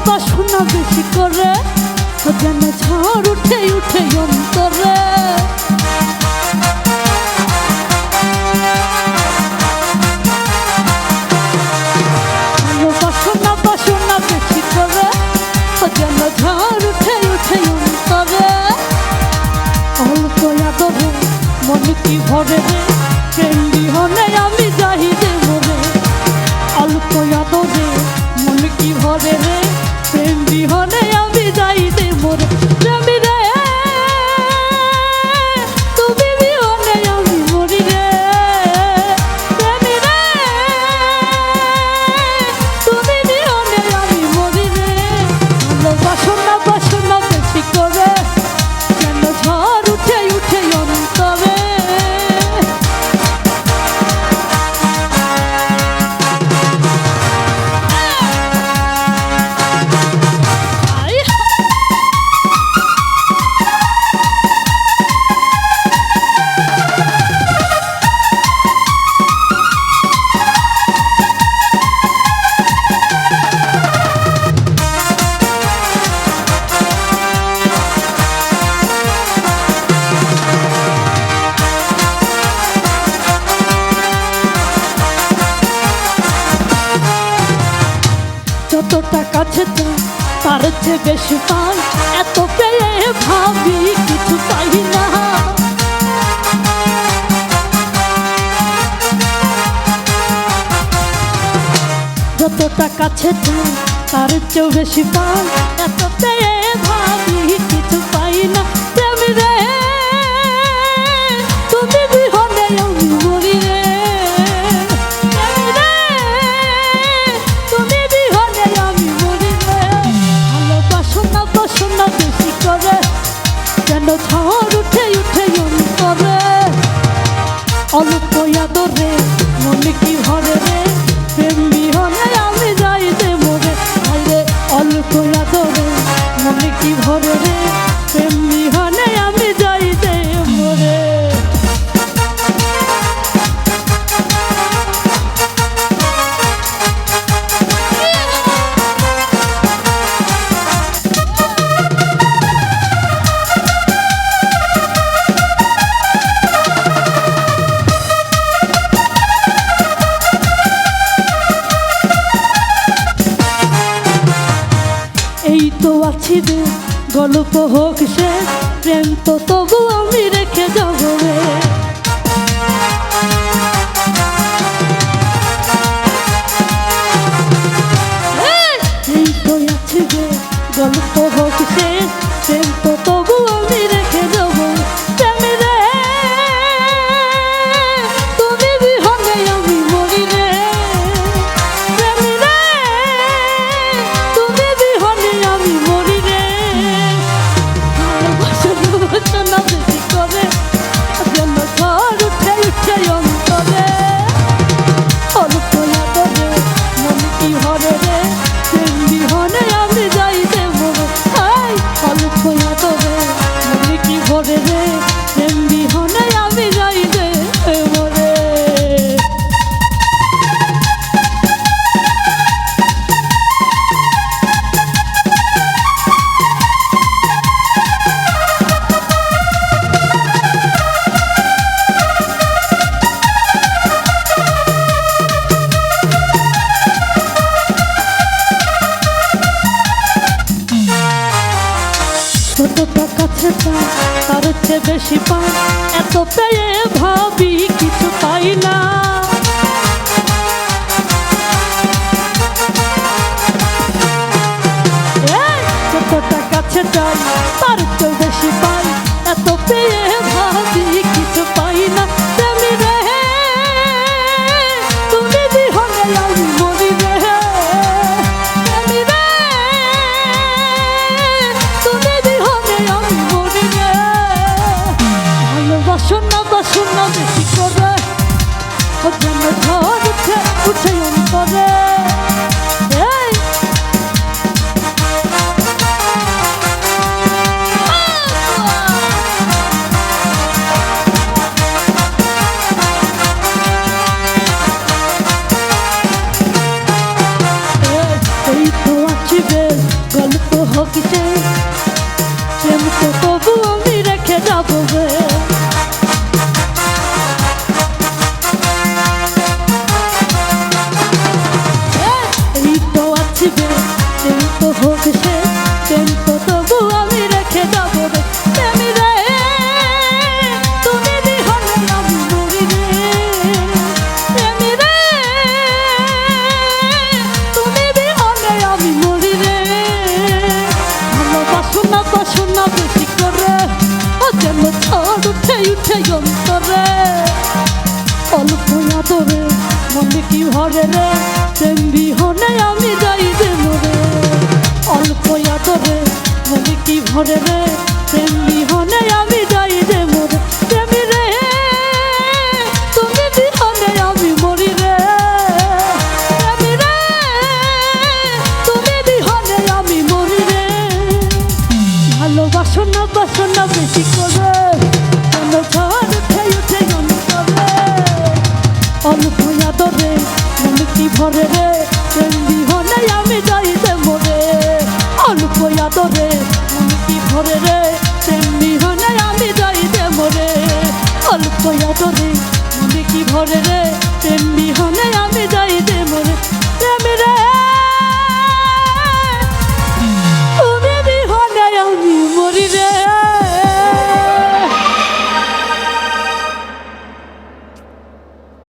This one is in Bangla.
বাসনা বেশি করে যেন ঝড় উঠে উঠে অন্তরে। বাসনা বাসনা বেশি করে যেন ঝড় উঠে উঠে অন্তরে। অল্প আদরে মন কি ভরে রে, প্রেম বিহনে আমি যাই যে মরে। অল্প আদরে মন কি ভরে রে, প্রেম বিহনে আমি যাই যে মরে। প্রেমী রে তুমি বিহনে আমি মরি রে, প্রেমী রে তুমি বিহনে আমি মরি রে। বাসনা বাসনা বেশি করে যেন ঝড় উঠে উঠে অন্তরে। যতটা কাছে তার চেয়ে বেশি পাই, এত পেয়ে ভাবি কিছু পাই না। যতটা কাছে তার চেয়েও বেশি পাই, এত পেয়ে ভাবি কিছু পাই না। প্রেমী রে তুমি বিহনে আমি মরি রে, প্রেমী রে তুমি বিহনে আমি মরি রে। ভালোবাসনা বাসনা বেশি করে যেন ঝড় উঠে উঠে অন্তরে। অল্প আদরে মন কি ভরে রে, প্রেম বিহনে আমি যাই যে মরে। আরে অল্প আদরে মন কি ভরে রে, প্রেম বিহনে আমি যাই যে মরে। এই তো আছি রে গল্প হোক সে, প্রেম তো তবু আমি রেখে যাব রে। এই তো আছি রে গল্প হোক সে, প্রেম তো তবু আমি রেখে যাব। প্রেমী রে তুমি বিহনে আমি মরি রে, প্রেমী রে তুমি বিহনে আমি মরি রে। ভালোবাসনা বাসনা বেশি করে যেন ঝড় উঠে উঠে অন্তরে। অল্প আদরে মন কি ভরে রে, প্রেম বিহনে আমি যাই যে মরে। অল্প আদরে মন কি ভরে রে, প্রেম বিহনে আমি যাই যে মরে। যতটা কাছে তার চেয়ে বেশি পাই, এত পেয়ে ভাবি কিছু পাই না। যতটা কাছে চাই তার চেয়ে বেশি পাই, এত পেয়ে ভাবি কিছু পাই না। প্রেমী রে তুমি বিহনে আমি মরি রে, প্রেমী রে তুমি বিহনে আমি মরি রে। ভালোবাসনা বাসনা বেশি করে যেন ঝড় উঠে উঠে অন্তরে। কিসে প্রেম তো তবু আমি রেখে যাবো রে এই তো আছি বে প্রেম তো হোক সে প্রেম তো তবু আমি রেখে যাবো রে প্রেমী রে তুমি বিহনে আমি মরি রে প্রেমী রে তুমি বিহনে আমি মরি রে ভালোবাসো না বেশি করে ও যেন ঝড় উঠে উঠে অন্তরে অল্প আদরে মনে কি ভরে রে প্রেম বিহনে আমি যাই যে মরে অল্প আদরে মনে কি ভরে রে প্রেম বিহনে আমি যাই যে মরে প্রেমী রে তুমি বিহনে আমি মরি রে প্রেমী রে তুমি বিহনে আমি মরি রে ভালোবাসো না বেশি করে কেন ঝড় উঠে উঠে অন্তরে অল্প আদরে মনে কি ভরে রে প্রেম বিহনে আমি যাইতে মরে অল্প আদরে মনে কি ভরে রে প্রেম বিহনে আমি যাইতে মরে অল্প আদরে মনে কি ভরে রে প্রেম বিহনে আমি যাইতে মরে প্রেমী রে